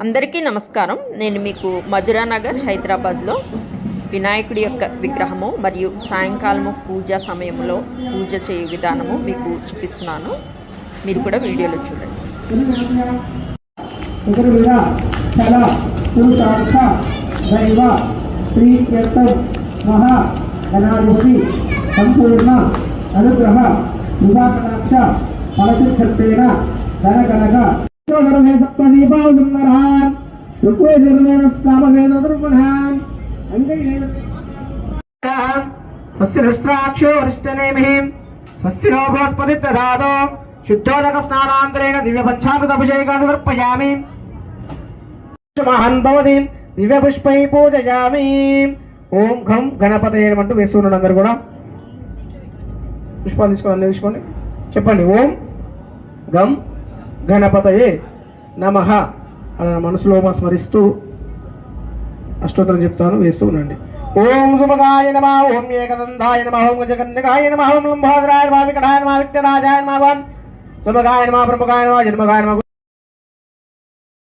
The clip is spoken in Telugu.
అందరికీ నమస్కారం. నేను మీకు మధురానగర్ హైదరాబాద్లో వినాయకుడి యొక్క విగ్రహము మరియు సాయంకాలము పూజ సమయంలో పూజ చేయే విధానము మీకు చూపిస్తున్నాను. మీరు కూడా వీడియోలో చూడండి. సంపూర్ణ అనుగ్రహ వివాకటాక్ష ఫలసిద్ధేన ధనకనక సప్తదీపావళిన్నరాన్ ఋగ్వేదర్వేణ సామవేదర్వణాన్ స్వస్తిరస్త్రాక్షో వరిష్టనేమిః స్వస్తినో బృహస్పతిర్దధాతో శుద్ధోదక స్నానాంతరేణ దివ్యపంచామృతభిషేకాన్ని సమర్పయామి. మహాన్ భవతి దివ్యపుష్పై పూజయామి. ఓం ఘం గణపతయే అంటూ వేస్తున్నాడు. అందరు కూడా పుష్పాలు తీసుకోండి, తీసుకోండి, చెప్పండి. ఓం గం గణపతయే నమః అలా మనసులో స్మరిస్తూ అష్టోత్తరం చెప్తాను, వేస్తూ ఉండండి. ఓం సుమగాయ నమః, ఓం ఏకదంతాయ నమః, ఓం గజకన్యకాయ నమః, ఓం లంబోదరాయ నమః, వికటాయ నమః, విఘ్నరాజాయ నమః, సుమగాయ నమః, ప్రముఖాయ నమః, జన్మగాయ నమః.